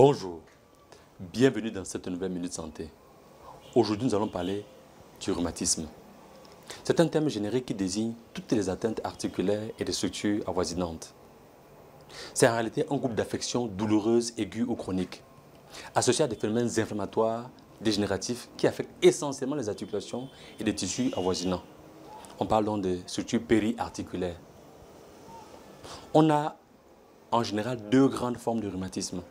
Bonjour, bienvenue dans cette nouvelle Minute Santé. Aujourd'hui, nous allons parler du rhumatisme. C'est un terme générique qui désigne toutes les atteintes articulaires et des structures avoisinantes. C'est en réalité un groupe d'affections douloureuses, aiguës ou chroniques, associées à des phénomènes inflammatoires, dégénératifs qui affectent essentiellement les articulations et les tissus avoisinants. On parle donc des structures périarticulaires. On a en général deux grandes formes de rhumatisme.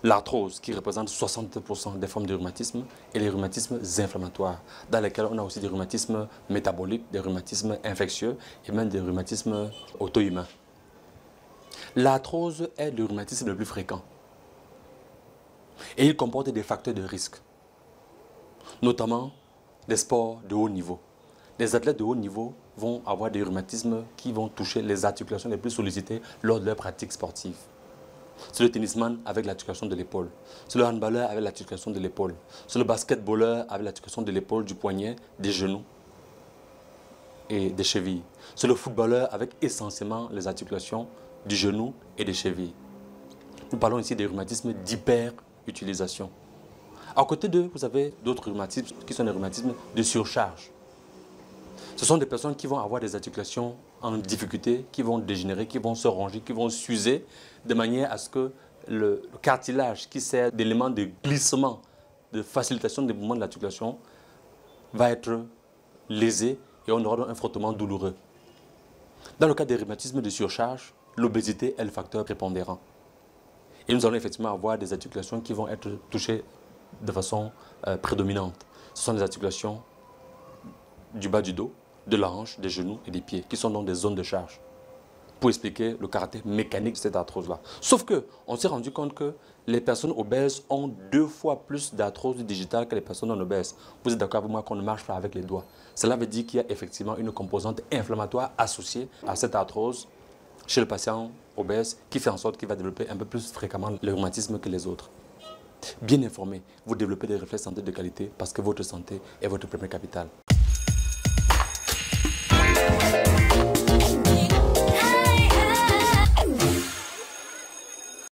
L'arthrose, qui représente 60% des formes de rhumatisme, et les rhumatismes inflammatoires, dans lesquels on a aussi des rhumatismes métaboliques, des rhumatismes infectieux et même des rhumatismes auto-immuns. L'arthrose est le rhumatisme le plus fréquent et il comporte des facteurs de risque, notamment des sports de haut niveau. Les athlètes de haut niveau vont avoir des rhumatismes qui vont toucher les articulations les plus sollicitées lors de leur pratique sportive. C'est le tennisman avec l'articulation de l'épaule. C'est le handballeur avec l'articulation de l'épaule. C'est le basketballeur avec l'articulation de l'épaule, du poignet, des genoux et des chevilles. C'est le footballeur avec essentiellement les articulations du genou et des chevilles. Nous parlons ici des rhumatismes d'hyperutilisation. À côté d'eux, vous avez d'autres rhumatismes qui sont des rhumatismes de surcharge. Ce sont des personnes qui vont avoir des articulations en difficulté, qui vont dégénérer, qui vont se ronger, qui vont s'user, de manière à ce que le cartilage qui sert d'élément de glissement, de facilitation des mouvements de l'articulation, va être lésé et on aura un frottement douloureux. Dans le cas des rhumatismes de surcharge, l'obésité est le facteur prépondérant. Et nous allons effectivement avoir des articulations qui vont être touchées de façon prédominante. Ce sont des articulations du bas du dos, de la hanche, des genoux et des pieds, qui sont donc des zones de charge, pour expliquer le caractère mécanique de cette arthrose-là. Sauf qu'on s'est rendu compte que les personnes obèses ont 2 fois plus d'arthrose digitale que les personnes non obèses. Vous êtes d'accord avec moi qu'on ne marche pas avec les doigts. Cela veut dire qu'il y a effectivement une composante inflammatoire associée à cette arthrose chez le patient obèse qui fait en sorte qu'il va développer un peu plus fréquemment le rhumatisme que les autres. Bien informé, vous développez des réflexes santé de qualité parce que votre santé est votre premier capital.